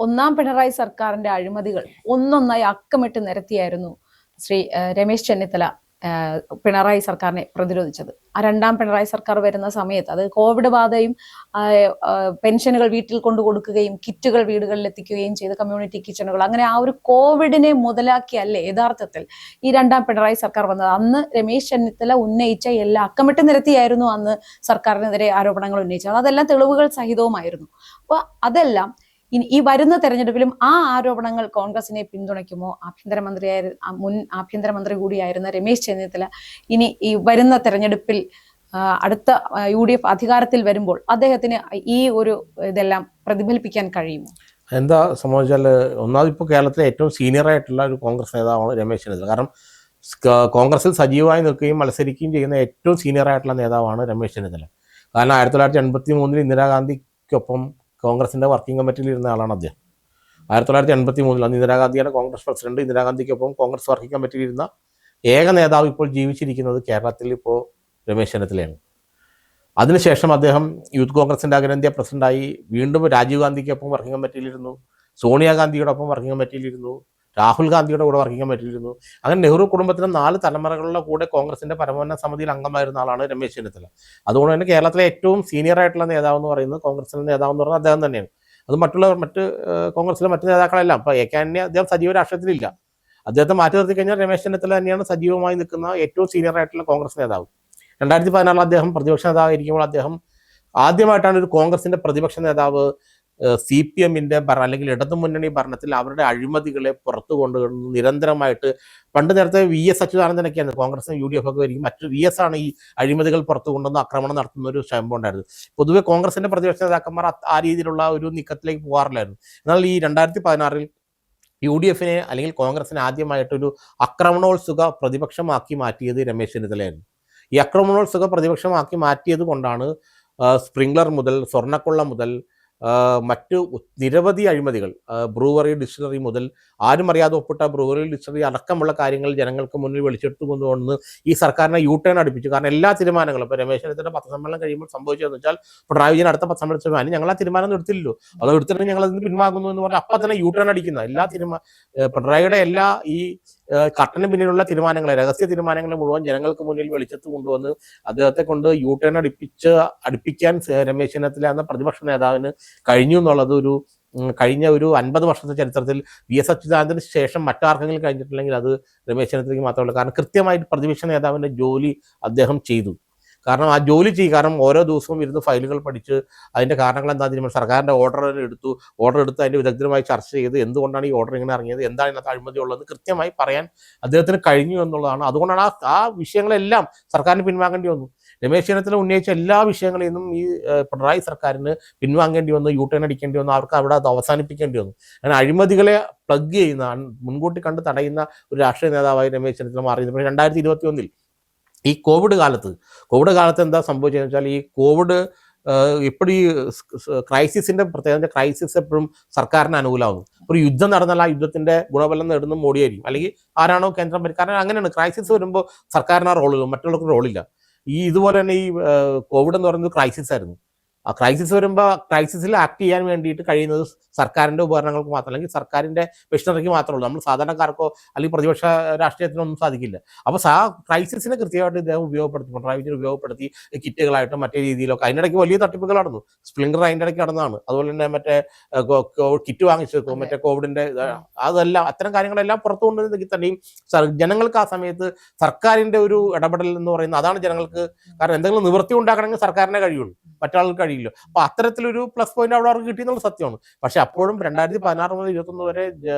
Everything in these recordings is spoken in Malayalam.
ഒന്നാം പിണറായി സർക്കാരിന്റെ അഴിമതികൾ ഒന്നൊന്നായി അക്കമിട്ട് നിരത്തിയായിരുന്നു ശ്രീ രമേശ് ചെന്നിത്തല പിണറായി സർക്കാരിനെ പ്രതിരോധിച്ചത്. ആ രണ്ടാം പിണറായി സർക്കാർ വരുന്ന സമയത്ത് അത് കോവിഡ് ബാധയും പെൻഷനുകൾ വീട്ടിൽ കൊണ്ടു കൊടുക്കുകയും കിറ്റുകൾ വീടുകളിൽ എത്തിക്കുകയും ചെയ്ത് കമ്മ്യൂണിറ്റി കിച്ചണുകൾ, അങ്ങനെ ആ ഒരു കോവിഡിനെ മുതലാക്കിയല്ലേ യഥാർത്ഥത്തിൽ ഈ രണ്ടാം പിണറായി സർക്കാർ വന്നത്. അന്ന് രമേശ് ചെന്നിത്തല ഉന്നയിച്ച എല്ലാ അക്കമിട്ട് നിരത്തിയായിരുന്നു അന്ന് സർക്കാരിനെതിരെ ആരോപണങ്ങൾ ഉന്നയിച്ചത്. അതെല്ലാം തെളിവുകൾ സഹിതവുമായിരുന്നു. അപ്പൊ അതെല്ലാം ഈ വരുന്ന തെരഞ്ഞെടുപ്പിലും ആ ആരോപണങ്ങൾ കോൺഗ്രസിനെ പിന്തുണയ്ക്കുമോ? മുൻ ആഭ്യന്തരമന്ത്രി കൂടിയായിരുന്ന രമേശ് ചെന്നിത്തല ഇനി ഈ വരുന്ന തെരഞ്ഞെടുപ്പിൽ അടുത്ത UDF അധികാരത്തിൽ വരുമ്പോൾ അദ്ദേഹത്തിന് ഈ ഒരു ഇതെല്ലാം പ്രതിഫലിപ്പിക്കാൻ കഴിയുമോ? എന്താ സംഭവിച്ചാൽ, ഒന്നാമത് ഇപ്പോൾ കേരളത്തിലെ ഏറ്റവും സീനിയർ ആയിട്ടുള്ള ഒരു കോൺഗ്രസ് നേതാവാണ് രമേശ് ചെന്നിത്തല. കാരണം കോൺഗ്രസിൽ സജീവമായി നിൽക്കുകയും മത്സരിക്കുകയും ചെയ്യുന്ന ഏറ്റവും സീനിയർ ആയിട്ടുള്ള നേതാവാണ് രമേശ് ചെന്നിത്തല. കാരണം 1983 ഇന്ദിരാഗാന്ധിക്കൊപ്പം കോൺഗ്രസിന്റെ വർക്കിംഗ് കമ്മിറ്റിയിൽ ഇരുന്ന ആളാണ് അദ്ദേഹം. 1983 അന്ന് ഇന്ദിരാഗാന്ധിയുടെ കോൺഗ്രസ് പ്രസിഡന്റ്, ഇന്ദിരാഗാന്ധിക്കൊപ്പം കോൺഗ്രസ് വർക്കിംഗ് കമ്മിറ്റിയിൽ ഇരുന്ന ഏക നേതാവ് ഇപ്പോൾ ജീവിച്ചിരിക്കുന്നത് കേരളത്തിൽ ഇപ്പോൾ രമേശ് ചെന്നിത്തലയാണ്. അതിനുശേഷം അദ്ദേഹം യൂത്ത് കോൺഗ്രസിന്റെ അഖിലേന്ത്യാ പ്രസിഡന്റായി. വീണ്ടും രാജീവ് ഗാന്ധിക്കൊപ്പം വർക്കിംഗ് കമ്മിറ്റിയിലിരുന്നു, സോണിയാഗാന്ധിയോടൊപ്പം വർക്കിംഗ് കമ്മിറ്റിയിലിരുന്നു, രാഹുൽ ഗാന്ധിയുടെ കൂടെ വർക്കിംഗ് കമ്മിറ്റിയിലിരുന്നു. അങ്ങനെ നെഹ്റു കുടുംബത്തിന് 4 തലമുറകളുടെ കൂടെ കോൺഗ്രസിന്റെ പരമോന്നത സമിതിയിൽ അംഗമായിരുന്ന ആളാണ് രമേശ് ചെന്നിത്തല. അതുകൊണ്ട് തന്നെ കേരളത്തിലെ ഏറ്റവും സീനിയർ ആയിട്ടുള്ള നേതാവ് എന്ന് പറയുന്നത്, കോൺഗ്രസിന്റെ നേതാവ് എന്ന് പറഞ്ഞാൽ അദ്ദേഹം തന്നെയാണ്. അത് മറ്റ് കോൺഗ്രസിലെ മറ്റ് നേതാക്കളെല്ലാം ഇപ്പോൾ AK ആന്റണി അദ്ദേഹം സജീവ രാഷ്ട്രീയത്തിലില്ല. അദ്ദേഹത്തെ മാറ്റി നിർത്തി കഴിഞ്ഞാൽ രമേശ് ചെന്നിത്തല തന്നെയാണ് സജീവമായി നിൽക്കുന്ന ഏറ്റവും സീനിയർ ആയിട്ടുള്ള കോൺഗ്രസ് നേതാവ്. 2014 അദ്ദേഹം പ്രതിപക്ഷ നേതാവായിരിക്കുമ്പോൾ അദ്ദേഹം ആദ്യമായിട്ടാണ് ഒരു കോൺഗ്രസിന്റെ പ്രതിപക്ഷ നേതാവ് CPMന്റെ അല്ലെങ്കിൽ ഇടതുമുന്നണി ഭരണത്തിൽ അവരുടെ അഴിമതികളെ പുറത്തു കൊണ്ടുവന്ന് നിരന്തരമായിട്ട്. പണ്ട് നേരത്തെ VS അച്യുതാനന്ദനൊക്കെയാണ് കോൺഗ്രസിന് UDF ഒക്കെ വരികയും മറ്റു VS ആണ് ഈ അഴിമതികൾ പുറത്തു കൊണ്ടുവന്ന് ആക്രമണം നടത്തുന്ന ഒരു ശമ്പം ഉണ്ടായിരുന്നു. പൊതുവെ കോൺഗ്രസിന്റെ പ്രതിപക്ഷ നേതാക്കന്മാർ ആ രീതിയിലുള്ള ഒരു നീക്കത്തിലേക്ക് പോകാറില്ലായിരുന്നു. എന്നാൽ ഈ 2016 UDFനെ അല്ലെങ്കിൽ കോൺഗ്രസിനെ ആദ്യമായിട്ടൊരു ആക്രമണോത്സുക പ്രതിപക്ഷമാക്കി മാറ്റിയത് രമേശ് ചെന്നിത്തലയായിരുന്നു. ഈ ആക്രമണോത്സുക പ്രതിപക്ഷമാക്കി മാറ്റിയത് കൊണ്ടാണ് സ്പ്രിംഗ്ലർ മുതൽ സ്വർണ്ണക്കൊള്ള മുതൽ മറ്റു നിരവധി അഴിമതികൾ, ബ്രൂവറി ഡിസ്റ്റിലറി മുതൽ ആരും അറിയാതെ ഒപ്പിട്ട ബ്രൂവറി ഡിസ്റ്റിലറി അടക്കമുള്ള കാര്യങ്ങൾ ജനങ്ങൾക്ക് മുന്നിൽ വെളിച്ചെടുത്തു കൊണ്ടുവന്ന് ഈ സർക്കാരിനെ U-ടേൺ അടുപ്പിച്ചു. കാരണം എല്ലാ തീരുമാനങ്ങളും ഇപ്പോൾ രമേശ് ചെന്നിത്തല പത്രസമ്മേളനം കഴിയുമ്പോൾ സംഭവിച്ചതെന്ന് വെച്ചാൽ, പിണറായി വിജയൻ അടുത്ത പത്രസമ്മേളനം ഞങ്ങൾ ആ തീരുമാനം എടുത്തില്ലല്ലോ, അത് എടുത്തിട്ട് ഞങ്ങൾ അതിന് പിൻവാങ്ങുന്നു എന്ന് പറഞ്ഞാൽ അപ്പം തന്നെ U-ടേൺ അടിക്കുന്ന എല്ലാ പിണറായിയുടെ എല്ലാ ഈ കട്ടന് പിന്നിലുള്ള തീരുമാനങ്ങളെ, രഹസ്യ തീരുമാനങ്ങളെ മുഴുവൻ ജനങ്ങൾക്ക് മുന്നിൽ വെളിച്ചത്ത് കൊണ്ടുവന്ന് അദ്ദേഹത്തെ കൊണ്ട് U-ടേൺ അടുപ്പിക്കാൻ രമേശ് ചെന്നിത്തല എന്ന പ്രതിപക്ഷ നേതാവിന് കഴിഞ്ഞു എന്നുള്ളത് കഴിഞ്ഞ ഒരു 50 വർഷത്തെ ചരിത്രത്തിൽ VS അച്യുതാനന്ദന് ശേഷം മറ്റാർക്കെങ്കിലും കഴിഞ്ഞിട്ടില്ലെങ്കിൽ അത് രമേശ് ചെന്നിത്തലയ്ക്ക് മാത്രമല്ല. കാരണം കൃത്യമായിട്ട് പ്രതിപക്ഷ നേതാവിന്റെ ജോലി അദ്ദേഹം ചെയ്തു. കാരണം ആ ജോലി കാരണം ഓരോ ദിവസവും ഇരുന്ന് ഫയലുകൾ പഠിച്ച് അതിൻ്റെ കാരണങ്ങൾ എന്താ തീരുമാനം, സർക്കാരിൻ്റെ ഓർഡർ എടുത്ത് അതിൻ്റെ വിദഗ്ധരുമായി ചർച്ച ചെയ്ത് എന്തുകൊണ്ടാണ് ഈ ഓർഡർ ഇങ്ങനെ ഇറങ്ങിയത്, എന്താണ് ഇതിനകത്ത് അഴിമതി ഉള്ളത് കൃത്യമായി പറയാൻ അദ്ദേഹത്തിന് കഴിഞ്ഞു എന്നുള്ളതാണ്. അതുകൊണ്ടാണ് ആ വിഷയങ്ങളെല്ലാം സർക്കാരിന് പിൻവാങ്ങേണ്ടി വന്നു. രമേശ് ചെന്നിത്തല ഉന്നയിച്ച എല്ലാ വിഷയങ്ങളിൽ നിന്നും ഈ പിണറായി സർക്കാരിന് പിൻവാങ്ങേണ്ടി വന്നു, U-ടേൺ അടിക്കേണ്ടി വന്നു, അവർക്ക് അവിടെ അത് അവസാനിപ്പിക്കേണ്ടി വന്നു. അങ്ങനെ അഴിമതികളെ പ്ലഗ് ചെയ്യുന്ന, മുൻകൂട്ടി കണ്ട് തടയുന്ന ഒരു രാഷ്ട്രീയ നേതാവായി രമേശ് ചെന്നിത്തല മാറിയത്. 2021 ഈ കോവിഡ് കാലത്ത് എന്താ സംഭവിച്ചതെന്ന് വെച്ചാൽ, ഈ കോവിഡ് ഇപ്പോൾ ഈ ക്രൈസിസിന്റെ പ്രത്യേകത, ക്രൈസിസ് എപ്പോഴും സർക്കാരിന് അനുകൂലമാകുന്നു. ഒരു യുദ്ധം നടന്നാൽ ആ യുദ്ധത്തിന്റെ ഗുണഫലം നേടുന്ന മോഡിയായിരിക്കും, അല്ലെങ്കിൽ ആരാണോ കേന്ദ്രം ഭരിക്കുന്നത്. കാരണം അങ്ങനെയാണ്, ക്രൈസിസ് വരുമ്പോൾ സർക്കാരിന് ആ റോളുള്ളൂ, മറ്റുള്ളവർക്ക് റോളില്ല. ഇതുപോലെ തന്നെ ഈ കോവിഡ് എന്ന് പറയുന്നത് ക്രൈസിസ് ആയിരുന്നു. ആ ക്രൈസിസ് വരുമ്പോൾ ക്രൈസിസിൽ ആക്ട് ചെയ്യാൻ വേണ്ടിയിട്ട് കഴിയുന്നത് സർക്കാരിൻ്റെ ഉപകരണങ്ങൾക്ക് മാത്രം, അല്ലെങ്കിൽ സർക്കാരിൻ്റെ മെഷീനറിക്ക് മാത്രമേ ഉള്ളൂ. നമ്മൾ സാധാരണക്കാർക്കോ അല്ലെങ്കിൽ പ്രതിപക്ഷ രാഷ്ട്രീയത്തിനൊന്നും സാധിക്കില്ല. അപ്പോൾ ക്രൈസിസിനെ കൃത്യമായിട്ട് ഇദ്ദേഹം പിണറായി വിജയൻ ഉപയോഗപ്പെടുത്തി കിറ്റുകളായിട്ടും മറ്റേ രീതിയിലൊക്കെ. അതിനിടയ്ക്ക് വലിയ തട്ടിപ്പുകൾ നടന്നു, സ്പ്ലിംഗർ അതിൻ്റെ ഇടയ്ക്ക് നടന്നതാണ്. അതുപോലെ തന്നെ മറ്റേ കിറ്റ് വാങ്ങിച്ചു മറ്റേ കോവിഡിൻ്റെ, അതെല്ലാം അത്തരം കാര്യങ്ങളെല്ലാം പുറത്തു കൊണ്ടുവന്നെങ്കിൽ തന്നെയും ജനങ്ങൾക്ക് ആ സമയത്ത് സർക്കാരിൻ്റെ ഒരു ഇടപെടൽ എന്ന് പറയുന്നത് അതാണ് ജനങ്ങൾക്ക്. കാരണം എന്തെങ്കിലും നിവൃത്തി ഉണ്ടാക്കണമെങ്കിൽ സർക്കാരിനെ കഴിയുള്ളൂ, മറ്റാൾക്ക് കഴിയില്ല. അപ്പൊ അത്തരത്തിലൊരു പ്ലസ് പോയിന്റ് അവിടെ അവർക്ക് കിട്ടിയെന്നുള്ള സത്യമാണ്. പക്ഷെ അപ്പോഴും 2016 മുതൽ 2021 വരെ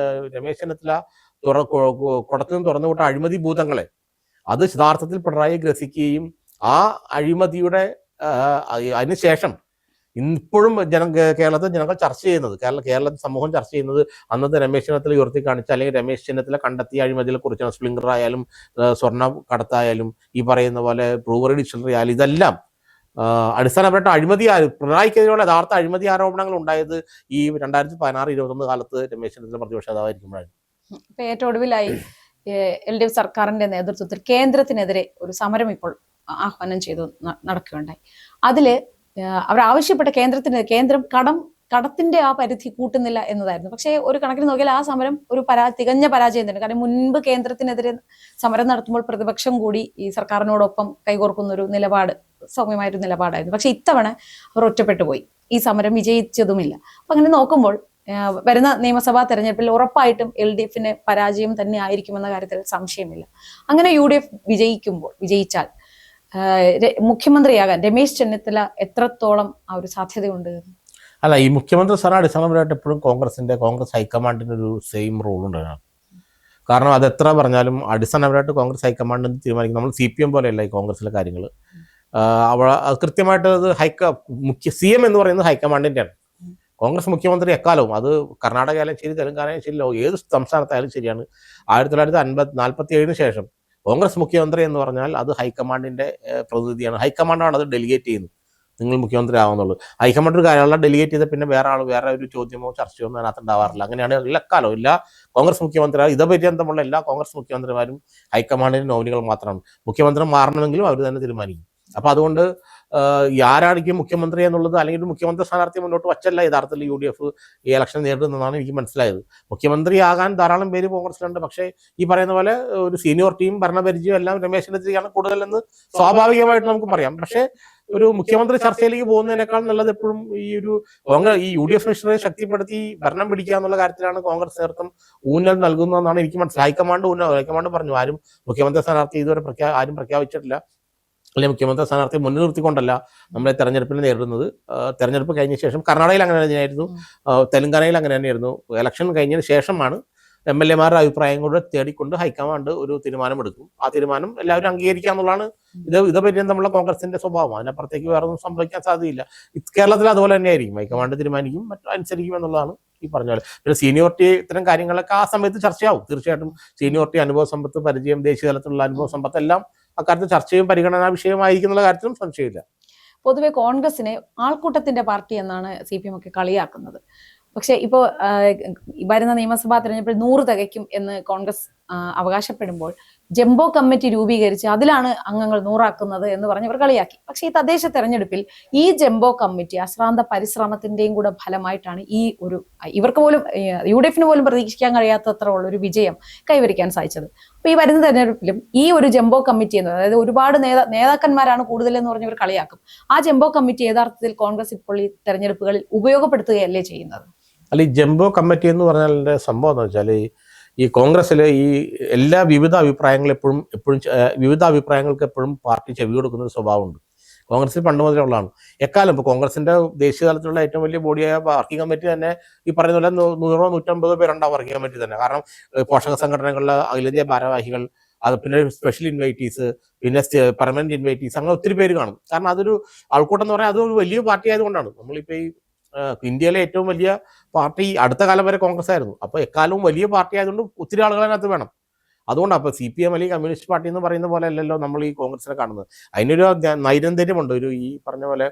രമേശ് ചെന്നിത്തല കുടത്തുനിന്ന് തുറന്നുവിട്ട അഴിമതി ഭൂതങ്ങളെ അത് യഥാർത്ഥത്തിൽ പിണറായി ഗ്രസിക്കുകയും ആ അഴിമതിയുടെ അതിനുശേഷം ഇപ്പോഴും കേരളത്തിൽ ജനങ്ങൾ ചർച്ച ചെയ്യുന്നത്, കേരള സമൂഹം ചർച്ച ചെയ്യുന്നത് അന്നത്തെ രമേശ് ചെന്നിത്തല ഉയർത്തി കാണിച്ച അല്ലെങ്കിൽ രമേശ് ചെന്നിത്തല കണ്ടെത്തിയ അഴിമതികളെ കുറിച്ചാണ്. സ്പ്ലിംഗർ ആയാലും സ്വർണ്ണ കടത്തായാലും ഈ പറയുന്ന പോലെ ബ്രൂവറി ഡിസ്റ്റിലറി ആയാലും ഇതെല്ലാം അടിസ്ഥാനപ്പെട്ട പിണറായിക്കെതിരെയുള്ള യഥാർത്ഥ അഴിമതി ആരോപണങ്ങൾ ഉണ്ടായത് ഈ 2016-21 കാലത്ത് രമേശ് ചെന്നിത്തല പ്രതിപക്ഷ നേതാവായിരിക്കുമ്പോഴാണ്. ഏറ്റവും ഒടുവിലായി LDF സർക്കാരിന്റെ നേതൃത്വത്തിൽ കേന്ദ്രത്തിനെതിരെ ഒരു സമരം ഇപ്പോൾ ആഹ്വാനം ചെയ്തു നടക്കുകയുണ്ടായി. അതില് അവർ ആവശ്യപ്പെട്ട കേന്ദ്രം കടം കടത്തിന്റെ ആ പരിധി കൂട്ടുന്നില്ല എന്നതായിരുന്നു. പക്ഷേ ഒരു കണക്കിന് നോക്കിയാൽ ആ സമരം ഒരു തികഞ്ഞ പരാജയം തന്നെ. കാരണം മുൻപ് കേന്ദ്രത്തിനെതിരെ സമരം നടത്തുമ്പോൾ പ്രതിപക്ഷം കൂടി ഈ സർക്കാരിനോടൊപ്പം കൈകോർക്കുന്ന ഒരു നിലപാട് സൗമ്യമായൊരു നിലപാടായിരുന്നു. പക്ഷെ ഇത്തവണ അവർ ഒറ്റപ്പെട്ടു പോയി, ഈ സമരം വിജയിച്ചതുമില്ല. അപ്പൊ അങ്ങനെ നോക്കുമ്പോൾ വരുന്ന നിയമസഭാ തെരഞ്ഞെടുപ്പിൽ ഉറപ്പായിട്ടും LDFന് പരാജയം തന്നെ ആയിരിക്കുമെന്ന കാര്യത്തിൽ സംശയമില്ല. അങ്ങനെ UDF വിജയിച്ചാൽ മുഖ്യമന്ത്രിയാകാൻ രമേശ് ചെന്നിത്തല എത്രത്തോളം ആ ഒരു സാധ്യതയുണ്ട്? അല്ല, ഈ മുഖ്യമന്ത്രി സ്ഥാനം അടിസ്ഥാനപരമായിട്ട് എപ്പോഴും കോൺഗ്രസ് ഹൈക്കമാൻഡിന് ഒരു സെയിം റോൾ ഉണ്ടായിരുന്നു. കാരണം അത് എത്ര പറഞ്ഞാലും അടിസ്ഥാനപരമായിട്ട് കോൺഗ്രസ് ഹൈക്കമാൻഡിന് തീരുമാനിക്കും. നമ്മൾ CPM പോലെയല്ല ഈ കോൺഗ്രസിലെ കാര്യങ്ങൾ. അവിടെ കൃത്യമായിട്ട് അത് CM എന്ന് പറയുന്നത് ഹൈക്കമാൻഡിൻ്റെയാണ്. കോൺഗ്രസ് മുഖ്യമന്ത്രി എക്കാലവും, അത് കർണാടകയായാലും ശരി, തെലങ്കാനയാലും ശരി, ഏത് സംസ്ഥാനത്തായാലും ശരിയാണ്, 1947 ശേഷം കോൺഗ്രസ് മുഖ്യമന്ത്രി എന്ന് പറഞ്ഞാൽ അത് ഹൈക്കമാൻഡിൻ്റെ പ്രതിനിധിയാണ്. ഹൈക്കമാൻഡാണ് അത് ഡെലിഗേറ്റ് ചെയ്യുന്നത്, നിങ്ങൾ മുഖ്യമന്ത്രി ആവുന്നുള്ളൂ. ഹൈക്കമാൻഡ് ഒരു കാര്യമുള്ള ഡെലിഗേറ്റ് ചെയ്ത പിന്നെ വേറെ ഒരു ചോദ്യമോ ചർച്ചയോ ഒന്നും അതിനകത്ത് ഉണ്ടാവാറില്ല. അങ്ങനെയാണ് എല്ലാക്കാലവും എല്ലാ കോൺഗ്രസ് മുഖ്യമന്ത്രിമാരും ഇതപര്യന്തമുള്ള എല്ലാ കോൺഗ്രസ് മുഖ്യമന്ത്രിമാരും ഹൈക്കമാൻഡിൻ്റെ നോമിനികൾ മാത്രമാണ്. മുഖ്യമന്ത്രി മാറണമെങ്കിലും അവർ തന്നെ തീരുമാനിക്കും. അപ്പോൾ അതുകൊണ്ട് ആരായിരിക്കും മുഖ്യമന്ത്രി എന്നുള്ളത്, അല്ലെങ്കിൽ ഒരു മുഖ്യമന്ത്രി സ്ഥാനാർത്ഥി മുന്നോട്ട് വച്ചല്ല യഥാർത്ഥത്തിൽ UDF ഈ ഇലക്ഷൻ നേരിടുന്നതാണ് എനിക്ക് മനസ്സിലായത്. മുഖ്യമന്ത്രിയാകാൻ ധാരാളം പേര് കോൺഗ്രസിലുണ്ട്. പക്ഷേ ഈ പറയുന്ന പോലെ ഒരു സീനിയോറിറ്റിയും ഭരണപരിചയം എല്ലാം രമേശ് ചെന്നിത്തലയാണ് കൂടുതലെന്ന് സ്വാഭാവികമായിട്ട് നമുക്ക് പറയാം. പക്ഷേ ഒരു മുഖ്യമന്ത്രി ചർച്ചയിലേക്ക് പോകുന്നതിനേക്കാൾ നല്ലത് എപ്പോഴും ഈ UDF മിഷനെ ശക്തിപ്പെടുത്തി ഭരണം പിടിക്കുക എന്നുള്ള കാര്യത്തിലാണ് കോൺഗ്രസ് നേതൃത്വം ഊന്നൽ നൽകുന്നതെന്നാണ് എനിക്ക് മനസ്സിലായി. ഹൈക്കമാൻഡ് പറഞ്ഞു ആരും മുഖ്യമന്ത്രി സ്ഥാനാർത്ഥി ഇതുവരെ ആരും പ്രഖ്യാപിച്ചിട്ടില്ല, അല്ലെങ്കിൽ മുഖ്യമന്ത്രി സ്ഥാനാർത്ഥി മുന്നിൽ നിർത്തിക്കൊണ്ടല്ല നമ്മളെ തെരഞ്ഞെടുപ്പിൽ നേരിടുന്നത്. തെരഞ്ഞെടുപ്പ് കഴിഞ്ഞ ശേഷം കർണാടകയിൽ അങ്ങനെ തന്നെയായിരുന്നു, തെലങ്കാനയിൽ അങ്ങനെ തന്നെയായിരുന്നു. ഇലക്ഷൻ കഴിഞ്ഞതിന് ശേഷമാണ് MLA-മാരുടെ അഭിപ്രായം കൂടെ തേടിക്കൊണ്ട് ഹൈക്കമാൻഡ് ഒരു തീരുമാനമെടുക്കും. ആ തീരുമാനം എല്ലാവരും അംഗീകരിക്കുക എന്നുള്ളതാണ് ഇതപര്യന്തമുള്ള കോൺഗ്രസിന്റെ സ്വഭാവം. അതിനപ്പുറത്തേക്ക് വേറെ ഒന്നും സംഭവിക്കാൻ സാധ്യതയില്ല. കേരളത്തിൽ അതുപോലെ തന്നെയായിരിക്കും, ഹൈക്കമാൻഡ് തീരുമാനിക്കും, അനുസരിക്കും എന്നുള്ളതാണ് ഈ പറഞ്ഞ പോലെ. പിന്നെ സീനിയോറിറ്റി ഇത്തരം കാര്യങ്ങളൊക്കെ ആ സമയത്ത് ചർച്ചയാവും. തീർച്ചയായിട്ടും സീനിയോറിറ്റി, അനുഭവ സമ്പത്ത്, പരിചയം, ദേശീയ തലത്തിലുള്ള അനുഭവ സമ്പത്ത് എല്ലാം അക്കാര്യത്തിൽ ചർച്ചയും പരിഗണനാ വിഷയമായിരിക്കുന്നുള്ള കാര്യത്തിലും സംശയമില്ല. പൊതുവെ കോൺഗ്രസിനെ ആൾക്കൂട്ടത്തിന്റെ പാർട്ടി എന്നാണ് CPM ഒക്കെ കളിയാക്കുന്നത്. പക്ഷെ ഇപ്പോൾ വരുന്ന നിയമസഭാ തെരഞ്ഞെടുപ്പിൽ 100 തികയ്ക്കും എന്ന് കോൺഗ്രസ് അവകാശപ്പെടുമ്പോൾ ജംബോ കമ്മിറ്റി രൂപീകരിച്ച് അതിലാണ് അംഗങ്ങൾ 100 എന്ന് പറഞ്ഞവർ കളിയാക്കി. പക്ഷെ ഈ തദ്ദേശ തെരഞ്ഞെടുപ്പിൽ ഈ ജംബോ കമ്മിറ്റി അശ്രാന്ത പരിശ്രമത്തിന്റെയും കൂടെ ഫലമായിട്ടാണ് ഈ ഇവർക്ക് പോലും UDF പോലും പ്രതീക്ഷിക്കാൻ കഴിയാത്തത്ര ഉള്ള ഒരു വിജയം കൈവരിക്കാൻ സാധിച്ചത്. അപ്പൊ ഈ വരുന്ന തെരഞ്ഞെടുപ്പിലും ഈ ഒരു ജംബോ കമ്മിറ്റി എന്ന്, അതായത് ഒരുപാട് നേതാക്കന്മാരാണ് കൂടുതലെന്ന് പറഞ്ഞവർ കളിയാക്കും, ആ ജംബോ കമ്മിറ്റി യഥാർത്ഥത്തിൽ കോൺഗ്രസ് ഇപ്പോൾ ഈ തെരഞ്ഞെടുപ്പുകളിൽ ഉപയോഗപ്പെടുത്തുകയല്ലേ ചെയ്യുന്നത്? അല്ല, ഈ ജംബോ കമ്മിറ്റി എന്ന് പറഞ്ഞാൽ സംഭവം എന്ന് വെച്ചാൽ ഈ കോൺഗ്രസ്സിലെ ഈ എല്ലാ വിവിധ അഭിപ്രായങ്ങൾക്ക് എപ്പോഴും പാർട്ടി ചെവി കൊടുക്കുന്ന ഒരു സ്വഭാവമുണ്ട്. കോൺഗ്രസിൽ പണ്ട് മുതലേ ഉള്ളതാണ്. എക്കാലം ഇപ്പോൾ കോൺഗ്രസിന്റെ ദേശീയ തലത്തിലുള്ള ഏറ്റവും വലിയ ബോഡിയായ വർക്കിംഗ് കമ്മിറ്റി തന്നെ ഈ പറയുന്ന പോലെ 100-150 പേരുണ്ടാവും വർക്കിംഗ് കമ്മിറ്റി തന്നെ. കാരണം പോഷക സംഘടനകളിലെ അഖിലേന്ത്യാ ഭാരവാഹികൾ, അത് പിന്നെ സ്പെഷ്യൽ ഇൻവൈറ്റീസ്, പിന്നെ പെർമനന്റ് ഇൻവൈറ്റീസ്, അങ്ങനെ ഒത്തിരി പേര് കാണും. കാരണം അതൊരു ആൾക്കൂട്ടം എന്ന് പറഞ്ഞാൽ അതൊരു വലിയ പാർട്ടി ആയതുകൊണ്ടാണ്. നമ്മളിപ്പോൾ ഈ ഇന്ത്യയിലെ ഏറ്റവും വലിയ പാർട്ടി അടുത്ത കാലം വരെ കോൺഗ്രസ് ആയിരുന്നു. അപ്പോൾ എക്കാലവും വലിയ പാർട്ടി ആയതുകൊണ്ട് ഒത്തിരി ആളുകൾ അതിനകത്ത് വേണം. അതുകൊണ്ടാണ് അപ്പോൾ CPM അല്ലെങ്കിൽ കമ്മ്യൂണിസ്റ്റ് പാർട്ടി എന്ന് പറയുന്ന പോലെ അല്ലല്ലോ നമ്മൾ ഈ കോൺഗ്രസിനെ കാണുന്നത്. അതിനൊരു നൈരന്തര്യമുണ്ട്. ഈ പറഞ്ഞ പോലെ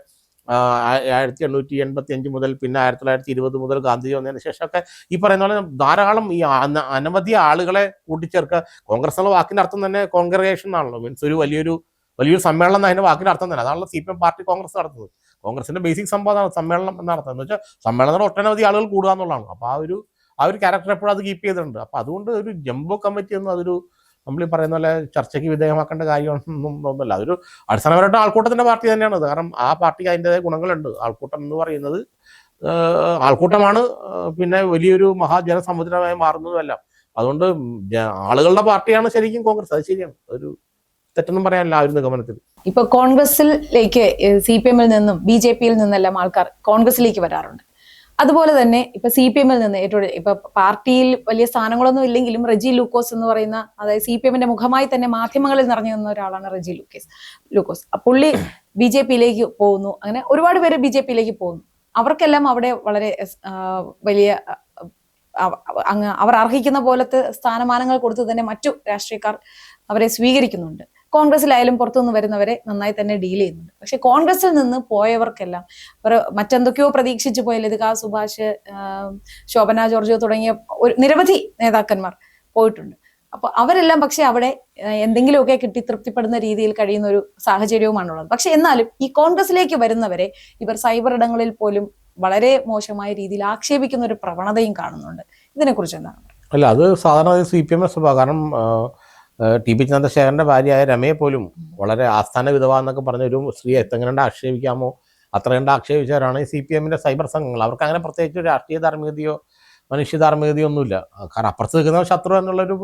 1885 മുതൽ പിന്നെ 1920 മുതൽ ഗാന്ധിജി വന്നതിന് ശേഷമൊക്കെ ഈ പറയുന്ന പോലെ ധാരാളം ഈ അനവധി ആളുകളെ കൂട്ടിച്ചേർക്കുക. കോൺഗ്രസ് എന്നുള്ള വാക്കിന്റെ അർത്ഥം തന്നെ കോൺഗ്രഗേഷൻ ആണല്ലോ, മീൻസ് ഒരു വലിയൊരു സമ്മേളനം അതിന്റെ വാക്കിന്റെ അർത്ഥം തന്നെ. അതാണല്ലോ CPM പാർട്ടി കോൺഗ്രസ് നടത്തുന്നത്. കോൺഗ്രസിന്റെ ബേസിക് സംഭവമാണ് സമ്മേളനം എന്നർത്ഥം. എന്ന് വെച്ചാൽ സമ്മേളനത്തിൽ ഒട്ടനവധി ആളുകൾ കൂടുക എന്നുള്ളതാണ്. അപ്പോൾ ആ ഒരു ക്യാരക്ടർ എപ്പോഴും അത് കീപ്പ് ചെയ്തിട്ടുണ്ട്. അപ്പോൾ അതുകൊണ്ട് ഒരു ജംബോ കമ്മിറ്റി ഒന്നും അതൊരു നമ്മൾ ഈ പറയുന്ന പോലെ ചർച്ചയ്ക്ക് വിധേയമാക്കേണ്ട കാര്യമൊന്നും തോന്നുന്നില്ല. അതൊരു അടിസ്ഥാനപരമായിട്ട് ആൾക്കൂട്ടത്തിന്റെ പാർട്ടി തന്നെയാണ്. കാരണം ആ പാർട്ടിക്ക് അതിൻ്റെതായ ഗുണങ്ങളുണ്ട്. ആൾക്കൂട്ടം എന്ന് പറയുന്നത് ആൾക്കൂട്ടമാണ്, പിന്നെ വലിയൊരു മഹാജനസമുദ്രമായി മാറുന്നതുമല്ല. അതുകൊണ്ട് ആളുകളുടെ പാർട്ടിയാണ് ശരിക്കും കോൺഗ്രസ്. അത് ശരിയാണ്, ഒരു തെറ്റൊന്നും പറയാനില്ല ആ ഒരു നിഗമനത്തിൽ. ഇപ്പൊ കോൺഗ്രസിലേക്ക് CPM നിന്നും BJP നിന്നെല്ലാം ആൾക്കാർ കോൺഗ്രസിലേക്ക് വരാറുണ്ട്. അതുപോലെ തന്നെ ഇപ്പൊ CPM നിന്ന് ഇപ്പൊ പാർട്ടിയിൽ വലിയ സ്ഥാനങ്ങളൊന്നും ഇല്ലെങ്കിലും റെജി ലൂക്കോസ് എന്ന് പറയുന്ന, അതായത് CPM മുഖമായി തന്നെ മാധ്യമങ്ങളിൽ നിറഞ്ഞു നിന്ന ഒരാളാണ് റെജി ലൂക്കോസ്. പുള്ളി BJP പോകുന്നു. അങ്ങനെ ഒരുപാട് പേര് BJP പോകുന്നു. അവർക്കെല്ലാം അവിടെ വളരെ വലിയ അവർ അർഹിക്കുന്ന പോലത്തെ സ്ഥാനമാനങ്ങൾ കൊടുത്ത് തന്നെ മറ്റു രാഷ്ട്രീയക്കാർ അവരെ സ്വീകരിക്കുന്നുണ്ട്. കോൺഗ്രസിലായാലും പുറത്തുനിന്ന് വരുന്നവരെ നന്നായി തന്നെ ഡീൽ ചെയ്യുന്നുണ്ട്. പക്ഷെ കോൺഗ്രസിൽ നിന്ന് പോയവർക്കെല്ലാം അവർ മറ്റെന്തൊക്കെയോ പ്രതീക്ഷിച്ചു പോയ ലതിക സുഭാഷ്, ശോഭന ജോർജ് തുടങ്ങിയ നിരവധി നേതാക്കന്മാർ പോയിട്ടുണ്ട്. അപ്പൊ അവരെല്ലാം പക്ഷെ അവിടെ എന്തെങ്കിലുമൊക്കെ കിട്ടി തൃപ്തിപ്പെടുന്ന രീതിയിൽ കഴിയുന്ന ഒരു സാഹചര്യവുമാണുള്ളത്. പക്ഷെ എന്നാലും ഈ കോൺഗ്രസിലേക്ക് വരുന്നവരെ ഇവർ സൈബർ ഇടങ്ങളിൽ പോലും വളരെ മോശമായ രീതിയിൽ ആക്ഷേപിക്കുന്ന ഒരു പ്രവണതയും കാണുന്നുണ്ട്. ഇതിനെക്കുറിച്ച് എന്താണ്? അല്ല, അത് സാധാരണ CPM സ്വഭാവം. കാരണം TP ചന്ദ്രശേഖരന്റെ ഭാര്യയായ രമയെ പോലും വളരെ ആസ്ഥാന വിധവ എന്നൊക്കെ പറഞ്ഞ ഒരു സ്ത്രീയെ എത്രങ്ങണ്ട് ആക്ഷേപിക്കാമോ അത്ര കണ്ട് ആക്ഷേപിച്ചവരാണ് ഈ CPMന്റെ സൈബർ സംഘങ്ങൾ. അവർക്ക് അങ്ങനെ പ്രത്യേകിച്ച് ഒരു രാഷ്ട്രീയ ധാർമ്മികതയോ മനുഷ്യ ധാർമ്മികതയോ ഒന്നുമില്ല. കാരണം അപ്പുറത്ത് നിൽക്കുന്ന ശത്രു എന്നുള്ളൊരു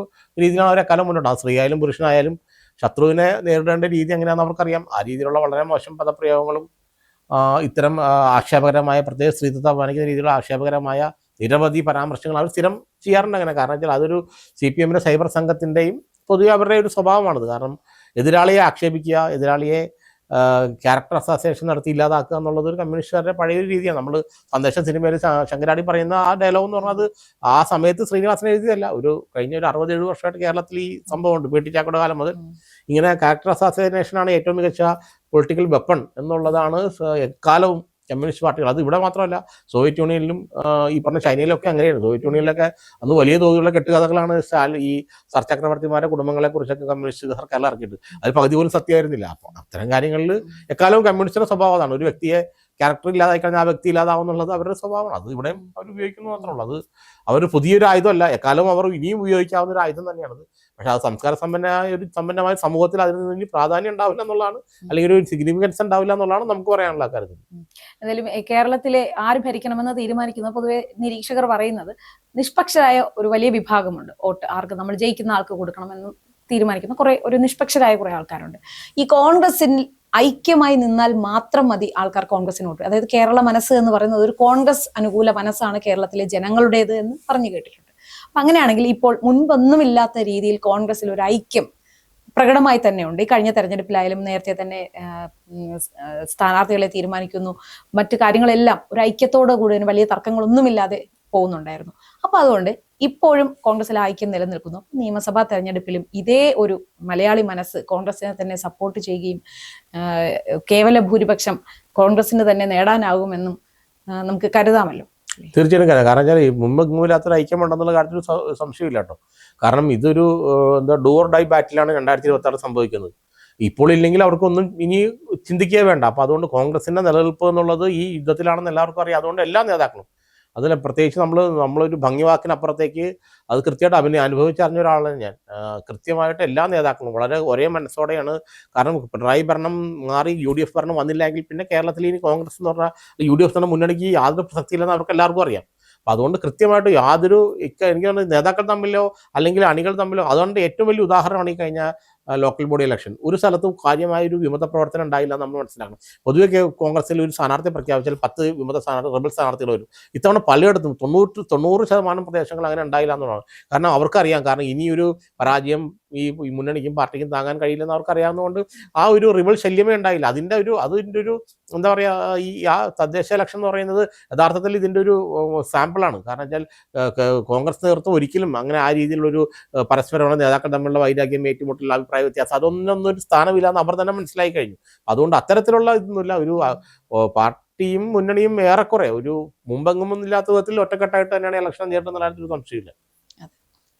രീതിയിലാണ് അവരെ കാലം മുന്നോട്ട്. ആ സ്ത്രീയായാലും പുരുഷനായാലും ശത്രുവിനെ നേരിടേണ്ട രീതി എങ്ങനെയാണെന്ന് അവർക്കറിയാം. ആ രീതിയിലുള്ള വളരെ മോശം പദപ്രയോഗങ്ങളും ഇത്തരം ആക്ഷേപകരമായ, പ്രത്യേക സ്ത്രീത്വത്തെ അപമാനിക്കുന്ന രീതിയിലുള്ള ആക്ഷേപകരമായ നിരവധി പരാമർശങ്ങൾ അവർ സ്ഥിരം ചെയ്യാറുണ്ട്. അങ്ങനെ കാരണം വെച്ചാൽ അതൊരു CPMന്റെ സൈബർ സംഘത്തിൻ്റെയും പൊതുവെ അവരുടെ ഒരു സ്വഭാവമാണത്. കാരണം എതിരാളിയെ ആക്ഷേപിക്കുക, എതിരാളിയെ ക്യാരക്ടർ അസോസിയേഷൻ നടത്തി ഇല്ലാതാക്കുക എന്നുള്ളത് ഒരു കമ്മ്യൂണിസ്റ്റുകാരുടെ പഴയൊരു രീതിയാണ്. നമ്മൾ സന്ദേശം സിനിമയിൽ ശങ്കരാടി പറയുന്ന ആ ഡയലോഗ് എന്ന് പറഞ്ഞാൽ ആ സമയത്ത് ശ്രീനിവാസൻ എഴുതിയതല്ല. കഴിഞ്ഞ ഒരു 60-70 വർഷമായിട്ട് കേരളത്തിൽ ഈ സംഭവമുണ്ട്. PT ചാക്കോയുടെ കാലം മുതൽ ഇങ്ങനെ ക്യാരക്ടർ അസോസിയേഷനാണ് ഏറ്റവും മികച്ച പൊളിറ്റിക്കൽ വെപ്പൺ എന്നുള്ളതാണ് എക്കാലവും കമ്മ്യൂണിസ്റ്റ് പാർട്ടികൾ. അത് ഇവിടെ മാത്രമല്ല, സോവിയറ്റ് യൂണിയനിലും ഈ പറഞ്ഞ ചൈനയിലൊക്കെ അങ്ങനെയാണ്. സോവിയറ്റ് യൂണിയനിലൊക്കെ അന്ന് വലിയ തോതിലുള്ള കെട്ടുകഥകളാണ് ഈ സർ ചക്രവർത്തിമാരുടെ കുടുംബങ്ങളെ കുറിച്ചൊക്കെ കമ്മ്യൂണിസ്റ്റ് സർക്കാരിൽ ഇറക്കിയിട്ട് അത് പകുതി പോലും സത്യമായിരുന്നില്ല. അപ്പോൾ അത്തരം കാര്യങ്ങളിൽ എക്കാലവും കമ്മ്യൂണിസ്റ്റിന്റെ സ്വഭാവം അതാണ്. ഒരു വ്യക്തിയെ ക്യാരക്ടർ ഇല്ലാതായി കഴിഞ്ഞാൽ ആ വ്യക്തി ഇല്ലാതാവുന്നുള്ളത് അവരുടെ സ്വഭാവമാണ്. അത് ഇവിടെയും അവർ ഉപയോഗിക്കുന്നു മാത്രമേ ഉള്ളൂ. അത് അവർ പുതിയൊരു ആയുധമല്ല, എക്കാലവും അവർ ഇനിയും ഉപയോഗിക്കാവുന്ന ഒരു ആയുധം തന്നെയാണത്. പക്ഷെ അത് സംസ്കാര സമ്പന്നമായ സമൂഹത്തിൽ അതിന് ഇനി പ്രാധാന്യം ഉണ്ടാവില്ല എന്നുള്ളതാണ്, അല്ലെങ്കിൽ ഒരു സിഗ്നിഫിക്കൻസ് ഉണ്ടാവില്ല എന്നുള്ളതാണ് നമുക്ക് പറയാനുള്ള കാര്യത്തിൽ. എന്തായാലും കേരളത്തിലെ ആര് ഭരിക്കണമെന്ന് തീരുമാനിക്കുന്ന പൊതുവെ നിരീക്ഷകർ പറയുന്നത് നിഷ്പക്ഷരായ ഒരു വലിയ വിഭാഗമുണ്ട്. വോട്ട് ആർക്ക് നമ്മൾ ജയിക്കുന്ന ആൾക്ക് കൊടുക്കണമെന്ന് തീരുമാനിക്കുന്ന ഒരു നിഷ്പക്ഷരായ കുറെ ആൾക്കാരുണ്ട്. ഈ കോൺഗ്രസിൽ ഐക്യമായി നിന്നാൽ മാത്രം മതി ആൾക്കാർ കോൺഗ്രസിന് വോട്ട്. അതായത് കേരള മനസ്സ് എന്ന് പറയുന്നത് ഒരു കോൺഗ്രസ് അനുകൂല മനസ്സാണ് കേരളത്തിലെ ജനങ്ങളുടേത് എന്ന് പറഞ്ഞു കേട്ടിട്ടുണ്ട്. അപ്പൊ അങ്ങനെയാണെങ്കിൽ ഇപ്പോൾ മുൻപൊന്നുമില്ലാത്ത രീതിയിൽ കോൺഗ്രസിൽ ഒരു ഐക്യം പ്രകടമായി തന്നെയുണ്ട്. ഈ കഴിഞ്ഞ തെരഞ്ഞെടുപ്പിലായാലും നേരത്തെ തന്നെ സ്ഥാനാർത്ഥികളെ തീരുമാനിക്കുന്നു, മറ്റു കാര്യങ്ങളെല്ലാം ഒരു ഐക്യത്തോടു കൂടി വലിയ തർക്കങ്ങളൊന്നുമില്ലാതെ പോകുന്നുണ്ടായിരുന്നു. അപ്പൊ അതുകൊണ്ട് ഇപ്പോഴും കോൺഗ്രസിലെ ഐക്യം നിലനിൽക്കുന്നു. നിയമസഭാ തെരഞ്ഞെടുപ്പിലും ഇതേ ഒരു മലയാളി മനസ്സ് കോൺഗ്രസിനെ തന്നെ സപ്പോർട്ട് ചെയ്യുകയും കേവല ഭൂരിപക്ഷം കോൺഗ്രസിന് തന്നെ നേടാനാകുമെന്നും നമുക്ക് കരുതാമല്ലോ. തീർച്ചയായിട്ടും കാരണം വെച്ചാൽ മുമ്പെങ്ങുമില്ലാത്തൊരു ഐക്യമുണ്ടെന്നുള്ള കാര്യത്തിൽ സംശയമില്ല കേട്ടോ. കാരണം ഇതൊരു ഡോർ ഡൈ ബാറ്റിലാണ് 2026 സംഭവിക്കുന്നത്. ഇപ്പോൾ ഇല്ലെങ്കിൽ അവർക്കൊന്നും ഇനി ചിന്തിക്കുക വേണ്ട. അപ്പോൾ അതുകൊണ്ട് കോൺഗ്രസിന്റെ നിലനിൽപ്പ് എന്നുള്ളത് ഈ യുദ്ധത്തിലാണെന്ന് എല്ലാവർക്കും അറിയാം. അതുകൊണ്ട് എല്ലാ നേതാക്കളും അതിൽ പ്രത്യേകിച്ച് നമ്മളൊരു ഭംഗിവാക്കിനപ്പുറത്തേക്ക് അത് കൃത്യമായിട്ട് അനുഭവിച്ചറിഞ്ഞ ഒരാളാണ് ഞാൻ. കൃത്യമായിട്ട് എല്ലാ നേതാക്കളും വളരെ ഒരേ മനസ്സോടെയാണ്. കാരണം പിണറായി ഭരണം മാറി UDF ഭരണം വന്നില്ലെങ്കിൽ പിന്നെ കേരളത്തിൽ ഇനി കോൺഗ്രസ് എന്ന് പറഞ്ഞാൽ UDF എന്ന മുന്നണിക്ക് യാതൊരു പ്രസക്തിയില്ലെന്ന് അവർക്ക് എല്ലാവർക്കും അറിയാം. അപ്പം അതുകൊണ്ട് കൃത്യമായിട്ട് യാതൊരു എനിക്ക് തോന്നുന്നത് നേതാക്കൾ തമ്മിലോ അല്ലെങ്കിൽ അണികൾ തമ്മിലോ, അതുകൊണ്ട് ഏറ്റവും വലിയ ഉദാഹരണമാണ് ഈ കഴിഞ്ഞ ലോക്കൽ ബോഡി ഇലക്ഷൻ. ഒരു സ്ഥലത്തും കാര്യമായൊരു വിമത പ്രവർത്തനം ഉണ്ടായില്ല നമ്മൾ മനസ്സിലാക്കണം. പൊതുവെ കോൺഗ്രസിൽ ഒരു സ്ഥാനാർത്ഥി പ്രഖ്യാപിച്ചാൽ 10 വിമത റബൽ സ്ഥാനാർത്ഥികൾ വരും. ഇത്തവണ പലയിടത്തും 90% പ്രദേശങ്ങൾ അങ്ങനെ ഉണ്ടായില്ല എന്നുള്ളതാണ്. കാരണം അവർക്കറിയാം, കാരണം ഇനിയൊരു പരാജയം ഈ മുന്നണിക്കും പാർട്ടിക്കും താങ്ങാൻ കഴിയില്ലെന്ന് അവർക്കറിയാവുന്നതുകൊണ്ട് ആ ഒരു റിബൽ ശല്യമേ ഉണ്ടായില്ല. അതിൻ്റെ ഒരു എന്താ പറയുക, ആ തദ്ദേശ ഇലക്ഷൻ എന്ന് പറയുന്നത് യഥാർത്ഥത്തിൽ ഇതിൻ്റെ ഒരു സാമ്പിളാണ്. കാരണം വെച്ചാൽ കോൺഗ്രസ് നേതൃത്വം ഒരിക്കലും അങ്ങനെ ആ രീതിയിലുള്ളൊരു പരസ്പരമുള്ള നേതാക്കൾ തമ്മിലുള്ള വൈരാഗ്യം, ഏറ്റുമുട്ടൽ, അഭിപ്രായ വ്യത്യാസം അതൊന്നും ഒരു സ്ഥാനമില്ല എന്ന് അവർ തന്നെ മനസ്സിലായി കഴിഞ്ഞു. അതുകൊണ്ട് അത്തരത്തിലുള്ള ഇതൊന്നുമില്ല. ഒരു പാർട്ടിയും മുന്നണിയും ഏറെക്കുറെ ഒരു മുമ്പെങ്ങും ഇല്ലാത്ത വിധത്തിൽ ഒറ്റക്കെട്ടായിട്ട് തന്നെയാണ് ഇലക്ഷൻ നേരിടുന്ന കാര്യത്തിൽ സംശയമില്ല.